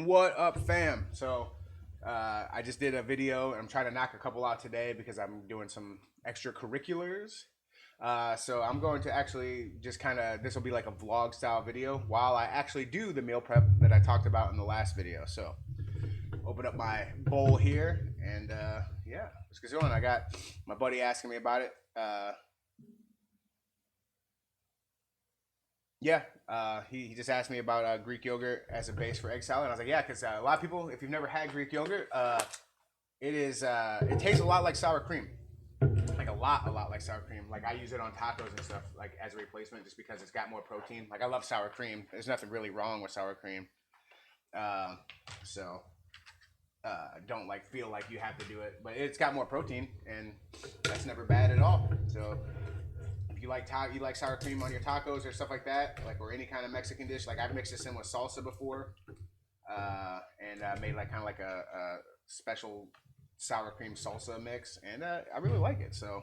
What up, fam? So, I just did a video, and I'm trying to knock a couple out today because I'm doing some extracurriculars. So I'm going to actually just kind of, this will be like a vlog style video while I actually do the meal prep that I talked about in the last video. So open up my bowl here, and yeah, let's get going. I got my buddy asking me about it. Yeah, he just asked me about Greek yogurt as a base for egg salad. And I was like, yeah, because a lot of people, if you've never had Greek yogurt, it tastes a lot like sour cream, like a lot like sour cream. Like I use it on tacos and stuff, like as a replacement, just because it's got more protein. Like I love sour cream. There's nothing really wrong with sour cream, uh, so don't like feel like you have to do it. But it's got more protein, and that's never bad at all. So if you like you like sour cream on your tacos or stuff like that, like or any kind of Mexican dish, like I've mixed this in with salsa before, and made like kind of like a special sour cream salsa mix, and I really like it. So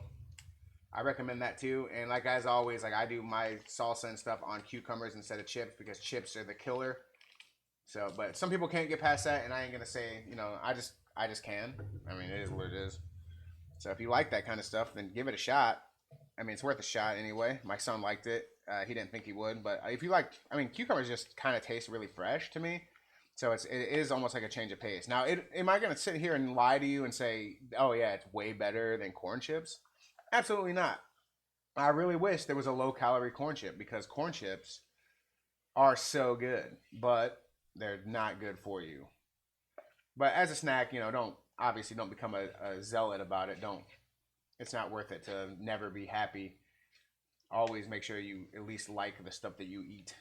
I recommend that too. And like as always, like I do my salsa and stuff on cucumbers instead of chips because chips are the killer. So, but some people can't get past that, and I ain't gonna say, I just can. I mean, it is what it is. So if you like that kind of stuff, then give it a shot. I mean, it's worth a shot anyway. My son liked it. He didn't think he would, but if you like, I mean, cucumbers just kind of taste really fresh to me. So it is almost like a change of pace. Now, am I going to sit here and lie to you and say, oh yeah, it's way better than corn chips? Absolutely not. I really wish there was a low calorie corn chip because corn chips are so good, but they're not good for you. But as a snack, don't become a zealot about it. Don't. It's not worth it to never be happy. Always make sure you at least like the stuff that you eat.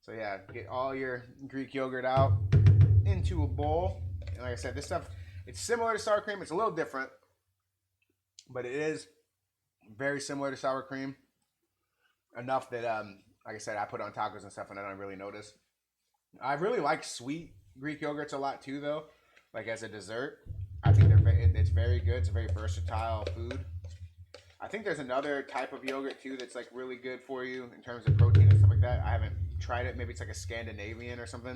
So yeah, get all your Greek yogurt out into a bowl. And like I said, this stuff, it's similar to sour cream. It's a little different, but it is very similar to sour cream. Enough that, like I said, I put on tacos and stuff and I don't really notice. I really like sweet Greek yogurts a lot too, though. Like as a dessert, I think it's very good. It's a very versatile food. I think there's another type of yogurt too that's like really good for you in terms of protein and stuff like that. I haven't tried it. Maybe it's like a Scandinavian or something.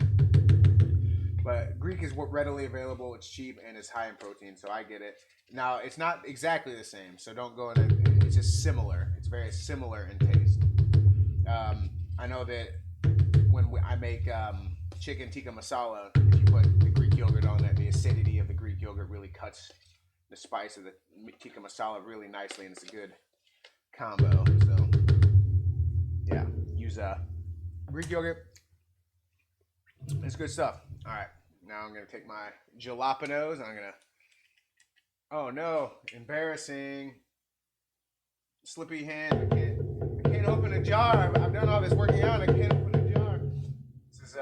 But Greek is readily available. It's cheap and it's high in protein, so I get it. Now it's not exactly the same, so don't go in it. It's just similar. It's very similar in taste. I know that when I make chicken tikka masala, if you put the Greek yogurt on it, the acidity of the Greek yogurt really cuts the spice of the tikka masala really nicely, and it's a good combo. So yeah, use Greek yogurt. It's good stuff. All right, now I'm gonna take my jalapenos. And I'm gonna. Oh no! Embarrassing. Slippy hand. I can't open a jar. I've done all this working out. I can't open a jar. This is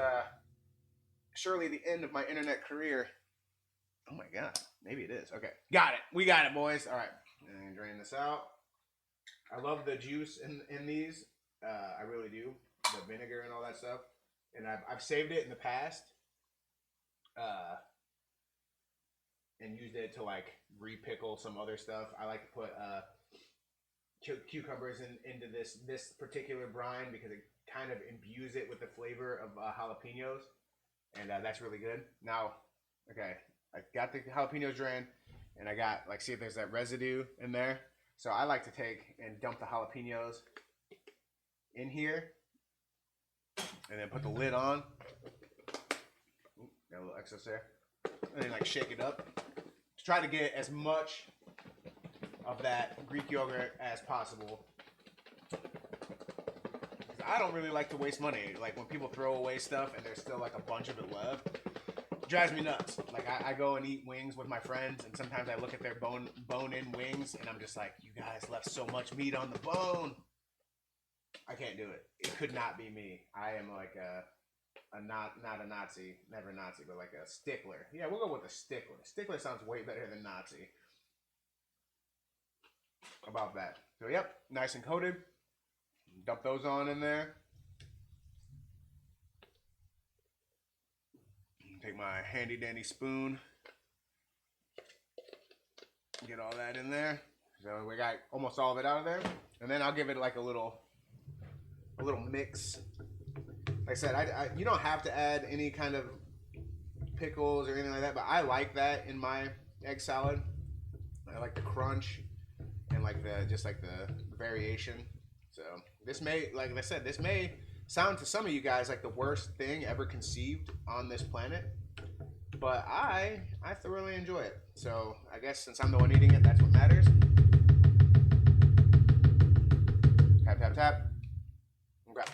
surely the end of my internet career. Oh my god. Maybe it is. Okay. Got it. We got it, boys. All right. And drain this out. I love the juice in these. I really do. The vinegar and all that stuff. And I've saved it in the past. And used it to like re-pickle some other stuff. I like to put cucumbers into this particular brine because it kind of imbues it with the flavor of jalapenos. And that's really good. Now, okay. I got the jalapenos drained, and I got, like, see if there's that residue in there. So I like to take and dump the jalapenos in here, and then put the lid on. Ooh, got a little excess there. And then, like, shake it up to try to get as much of that Greek yogurt as possible. I don't really like to waste money. Like, when people throw away stuff and there's still, like, a bunch of it left, drives me nuts. Like I go and eat wings with my friends, and sometimes I look at their bone-in wings, and I'm just like, you guys left so much meat on the bone. I can't do it. It could not be me. I am like not a Nazi, never Nazi, but like a stickler. Yeah, we'll go with a stickler. Stickler sounds way better than Nazi. About that. So yep, nice and coated. Dump those on in there. Take my handy dandy spoon, get all that in there. So we got almost all of it out of there, and then I'll give it like a little mix like I said, you don't have to add any kind of pickles or anything like that, but I like that in my egg salad. I like the crunch and like the just like the variation. So this may, like I said, this may sound to some of you guys like the worst thing ever conceived on this planet, but I thoroughly enjoy it. So I guess since I'm the one eating it, that's what matters. Tap tap tap. Okay.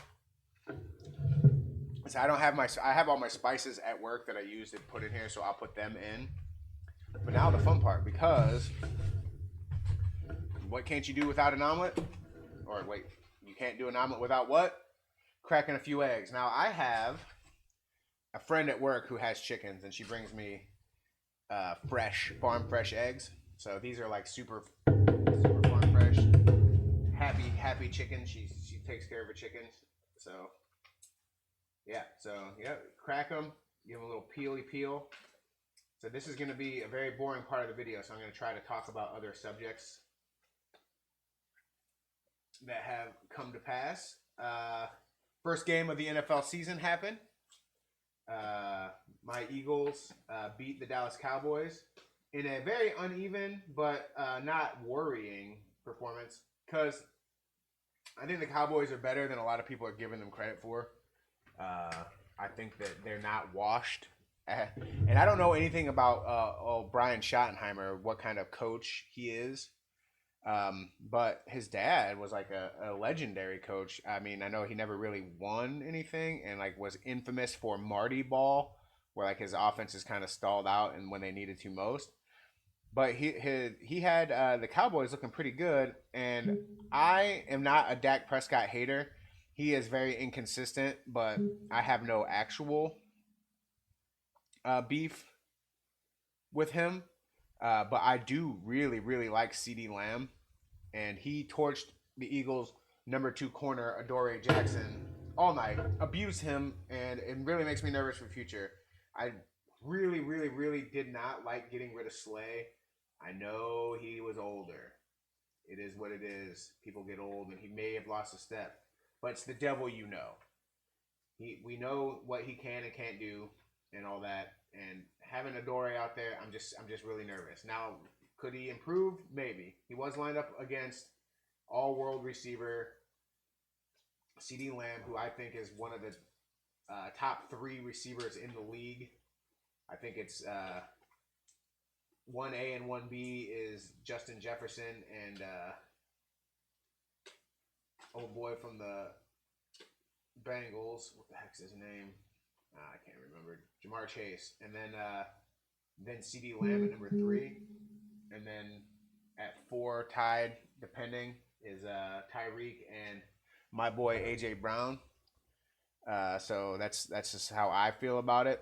So I have all my spices at work that I use to put in here, so I'll put them in. But now the fun part, because what can't you do without an omelet? Or wait, you can't do an omelet without what? Cracking a few eggs. Now I have a friend at work who has chickens, and she brings me farm fresh eggs. So these are like super farm fresh, happy chickens. She takes care of her chickens. So yeah, crack them, give them a little peely peel. So this is going to be a very boring part of the video, so I'm going to try to talk about other subjects that have come to pass. First game of the NFL season happened. My Eagles beat the Dallas Cowboys in a very uneven but not worrying performance, because I think the Cowboys are better than a lot of people are giving them credit for. I think that they're not washed. And I don't know anything about Brian Schottenheimer, what kind of coach he is. But his dad was like a legendary coach. I mean, I know he never really won anything and like was infamous for Marty Ball, where like his offense is kind of stalled out and when they needed to most. But he had the Cowboys looking pretty good, and I am not a Dak Prescott hater. He is very inconsistent, but I have no actual beef with him. But I do really, really like CeeDee Lamb, and he torched the Eagles' number 2 corner, Adoree Jackson, all night, abused him, and it really makes me nervous for the future. I really, really, really did not like getting rid of Slay. I know he was older. It is what it is. People get old, and he may have lost a step. But it's the devil, you know. We know what he can and can't do, and all that. And having Adoree out there, I'm just really nervous. Now, could he improve? Maybe. He was lined up against all-world receiver CeeDee Lamb, who I think is one of the top 3 receivers in the league. I think it's 1A and 1B is Justin Jefferson and old boy from the Bengals. What the heck's his name? I can't remember. Jamar Chase. And then CeeDee Lamb at number 3. And then at 4, tied, depending, is Tyreek and my boy AJ Brown. So that's just how I feel about it.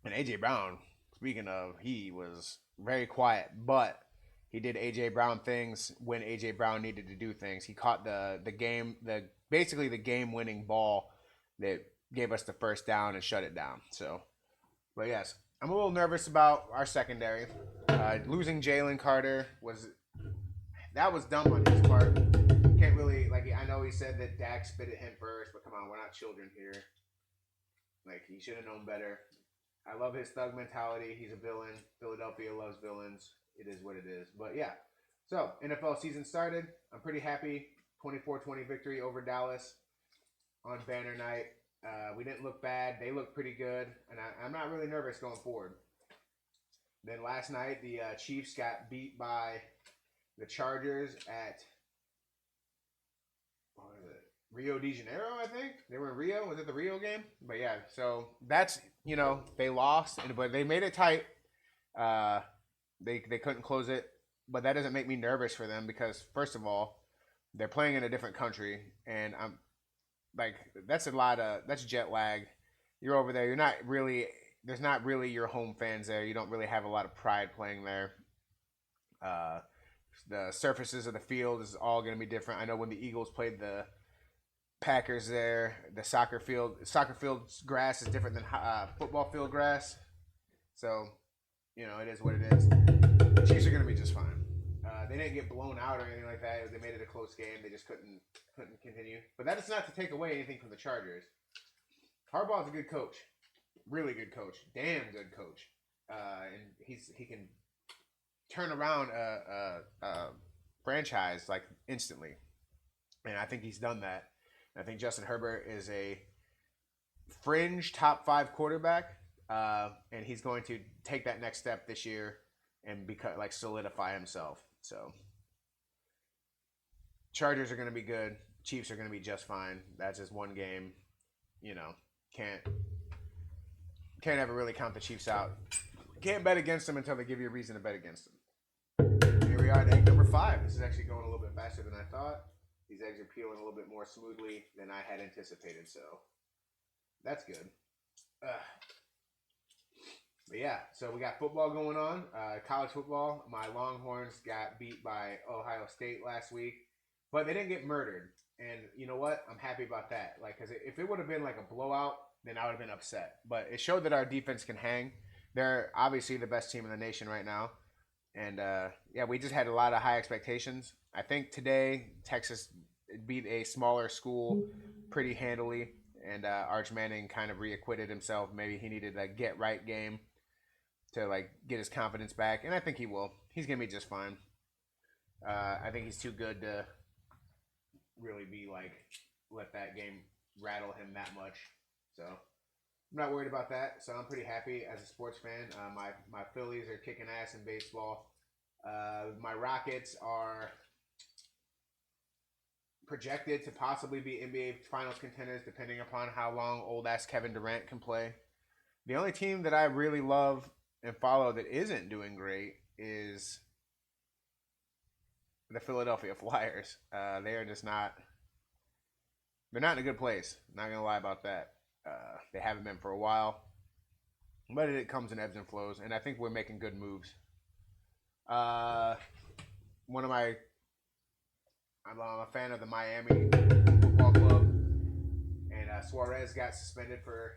And AJ Brown, speaking of, he was very quiet, but he did AJ Brown things when AJ Brown needed to do things. He caught basically the game-winning ball that gave us the first down and shut it down. So, but yes, I'm a little nervous about our secondary. Losing Jalen Carter was dumb on his part. Can't really, like, I know he said that Dak spit at him first, but come on, we're not children here. Like, he should have known better. I love his thug mentality. He's a villain. Philadelphia loves villains. It is what it is. But yeah, so NFL season started. I'm pretty happy. 24-20 victory over Dallas on banner night. We didn't look bad. They looked pretty good, and I'm not really nervous going forward. Then last night, the Chiefs got beat by the Chargers at Rio de Janeiro, I think. They were in Rio. Was it the Rio game? But yeah, so that's, they lost, but they made it tight. They couldn't close it, but that doesn't make me nervous for them because, first of all, they're playing in a different country, and I'm like, that's jet lag. You're over there. There's not really your home fans there. You don't really have a lot of pride playing there. The surfaces of the field is all going to be different. I know when the Eagles played the Packers there, the soccer field's grass is different than football field grass. So, it is what it is. The Chiefs are going to be just fine. They didn't get blown out or anything like that. They made it a close game. They just couldn't continue. But that is not to take away anything from the Chargers. Harbaugh's a good coach, really good coach, damn good coach, and he can turn around a franchise like instantly, and I think he's done that. I think Justin Herbert is a fringe top 5 quarterback, and he's going to take that next step this year and solidify himself. So Chargers are going to be good. Chiefs are going to be just fine. That's just one game. You know, can't ever really count the Chiefs out. Can't bet against them until they give you a reason to bet against them. Here we are at egg number 5. This is actually going a little bit faster than I thought. These eggs are peeling a little bit more smoothly than I had anticipated, so that's good. But yeah, so we got football going on. College football. My Longhorns got beat by Ohio State last week, but they didn't get murdered. And you know what? I'm happy about that. Like, because if it would have been like a blowout, then I would have been upset. But it showed that our defense can hang. They're obviously the best team in the nation right now. And yeah, we just had a lot of high expectations. I think today Texas beat a smaller school pretty handily, and Arch Manning kind of reacquitted himself. Maybe he needed a get right game to like get his confidence back, and I think he will. He's gonna be just fine. I think he's too good to really be like let that game rattle him that much. So I'm not worried about that. So I'm pretty happy as a sports fan. My Phillies are kicking ass in baseball. My Rockets are projected to possibly be NBA Finals contenders, depending upon how long old ass Kevin Durant can play. The only team that I really love and follow that isn't doing great is the Philadelphia Flyers. They are just not. They're not in a good place. Not gonna lie about that. They haven't been for a while, but it comes in ebbs and flows, and I think we're making good moves. One of my I'm a fan of the Miami Football Club, and Suarez got suspended for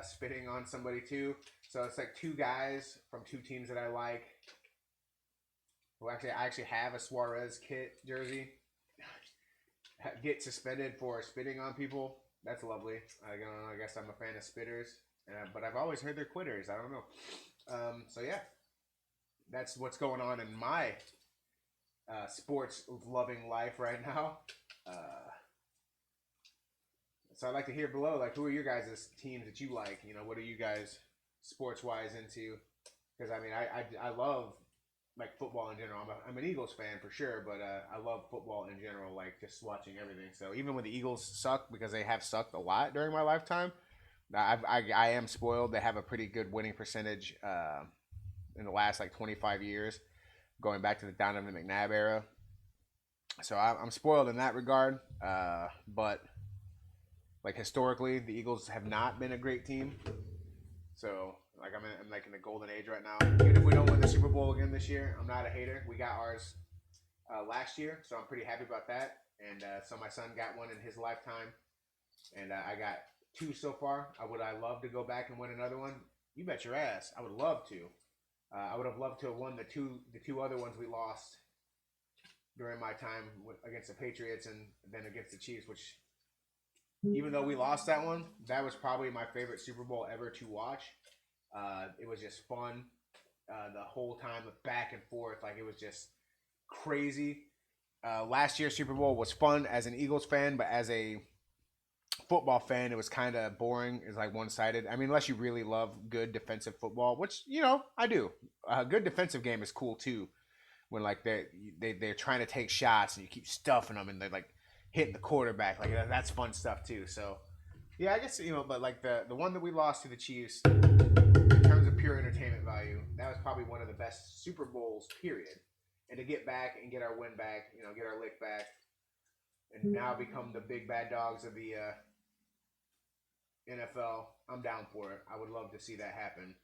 spitting on somebody too. So it's like two guys from two teams that I like. Who I actually have a Suarez kit jersey. Get suspended for spitting on people. That's lovely. I don't know. I guess I'm a fan of spitters, but I've always heard they're quitters. I don't know. So yeah, that's what's going on in my sports loving life right now. So I'd like to hear below, like, who are your guys' teams that you like? You know, what are you guys sports wise into? Because I mean, I love like football in general. I'm an Eagles fan for sure, but I love football in general, like just watching everything. So even when the Eagles suck, because they have sucked a lot during my lifetime, I am spoiled. They have a pretty good winning percentage in the last like 25 years, going back to the Donovan McNabb era. So I'm spoiled in that regard. But like historically, the Eagles have not been a great team. So like I'm like in the golden age right now. Even if we don't win the Super Bowl again this year, I'm not a hater. We got ours last year, so I'm pretty happy about that. And so my son got one in his lifetime, and I got 2 so far. Would I love to go back and win another one? You bet your ass. I would love to. I would have loved to have won the two other ones we lost during my time against the Patriots and then against the Chiefs, which even though we lost that one, that was probably my favorite Super Bowl ever to watch. It was just fun the whole time, back and forth. Like, it was just crazy. Last year's Super Bowl was fun as an Eagles fan, but as a football fan, it was kind of boring. It's like one-sided. I mean, unless you really love good defensive football, which, you know, I do. A good defensive game is cool too. When like they're trying to take shots and you keep stuffing them and they're like hitting the quarterback, like that's fun stuff too. So yeah, I guess, you know, but like the one that we lost to the Chiefs, in terms of pure entertainment value, that was probably one of the best Super Bowls, period. And to get back and get our win back, you know, get our lick back, and now become the big bad dogs of the NFL, I'm down for it. I would love to see that happen.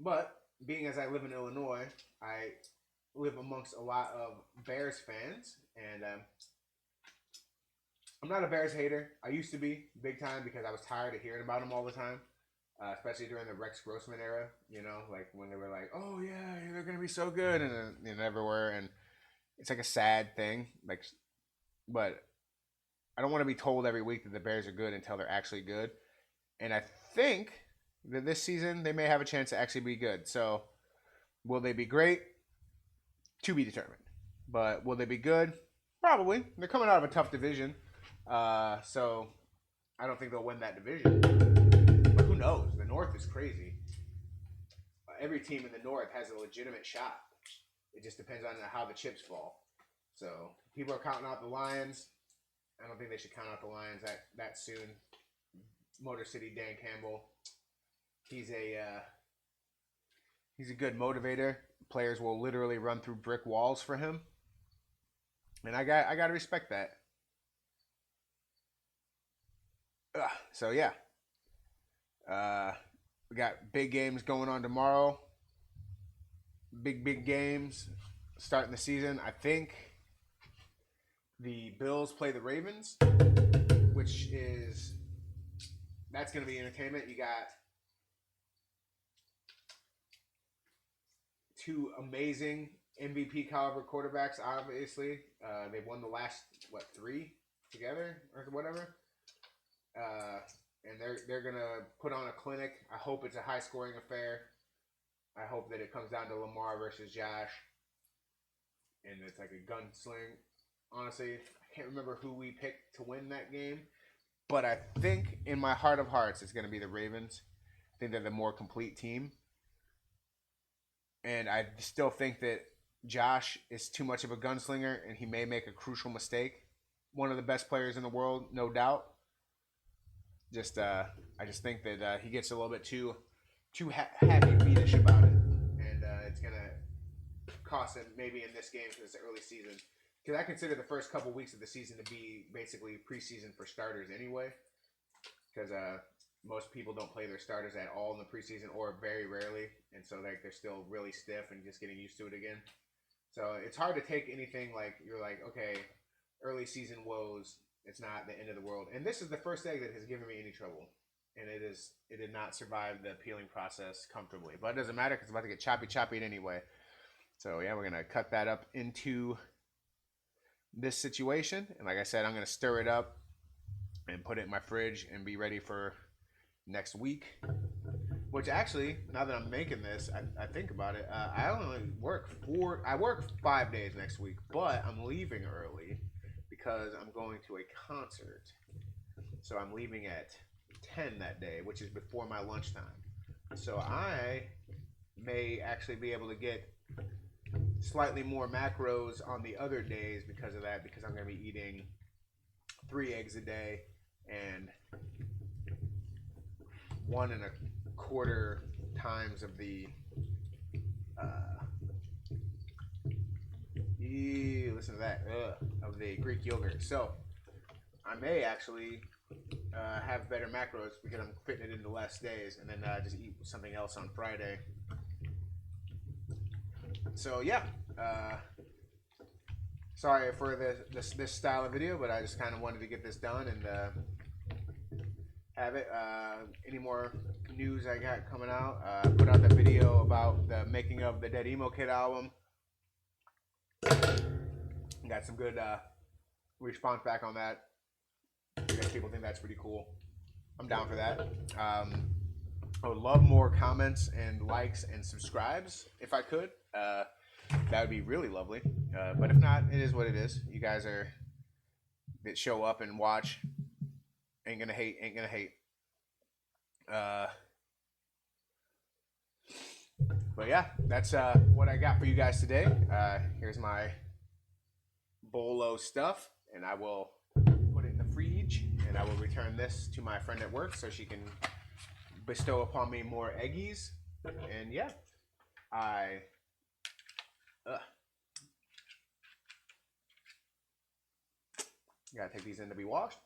But being as I live in Illinois, I live amongst a lot of Bears fans, and I'm not a Bears hater. I used to be big time because I was tired of hearing about them all the time, especially during the Rex Grossman era. You know, like when they were like, "Oh yeah, they're gonna be so good," and they never were, and it's like a sad thing. Like, but I don't want to be told every week that the Bears are good until they're actually good. And I think that this season they may have a chance to actually be good. So will they be great? To be determined. But will they be good? Probably. They're coming out of a tough division. So I don't think they'll win that division. But who knows? The North is crazy. Every team in the North has a legitimate shot. It just depends on how the chips fall. So people are counting out the Lions. I don't think they should count out the Lions that soon. Motor City Dan Campbell. He's a good motivator. Players will literally run through brick walls for him. And I got to respect that. So yeah. We got big games going on tomorrow. Big games starting the season. I think the Bills play the Ravens, that's going to be entertainment. You got two amazing MVP caliber quarterbacks, obviously. They've won the last, 3 together or whatever. And they're going to put on a clinic. I hope it's a high-scoring affair. I hope that it comes down to Lamar versus Josh. And it's like a gunsling. Honestly, I can't remember who we picked to win that game. But I think in my heart of hearts, it's going to be the Ravens. I think they're the more complete team. And I still think that Josh is too much of a gunslinger, and he may make a crucial mistake. One of the best players in the world, no doubt. I just think that he gets a little bit too happy feetish about it, and it's gonna cost him maybe in this game because it's the early season. Because I consider the first couple weeks of the season to be basically preseason for starters anyway. Because most people don't play their starters at all in the preseason, or very rarely, and so they're still really stiff and just getting used to it again. So it's hard to take anything like you're like, okay, early season woes. It's not the end of the world. And this is the first egg that has given me any trouble. And it did not survive the peeling process comfortably. But it doesn't matter because it's about to get choppy anyway. So yeah, we're going to cut that up into this situation. And like I said, I'm going to stir it up and put it in my fridge and be ready for next week. Which actually, now that I'm making this, I think about it. I only work 5 days next week, but I'm leaving early because I'm going to a concert. So I'm leaving at 10 that day, which is before my lunchtime. So I may actually be able to get slightly more macros on the other days because of that, because I'm going to be eating 3 eggs a day and 1.25 times of the listen to that of the Greek yogurt. So I may actually have better macros because I'm fitting it into less days, and then just eat something else on Friday. So yeah, sorry for this style of video, but I just kind of wanted to get this done and have it. Any more news I got coming out? Put out the video about the making of the Dead Emo Kid album. Got some good response back on that. I guess people think that's pretty cool. I'm down for that. I would love more comments and likes and subscribes if I could. That would be really lovely. But if not, it is what it is. You guys that show up and watch ain't gonna hate. But yeah, that's what I got for you guys today. Here's my bolo stuff, and I will put it in the fridge, and I will return this to my friend at work so she can bestow upon me more eggies. And yeah, I gotta take these in to be washed.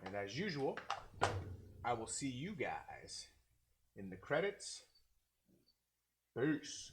And as usual, I will see you guys in the credits. Peace.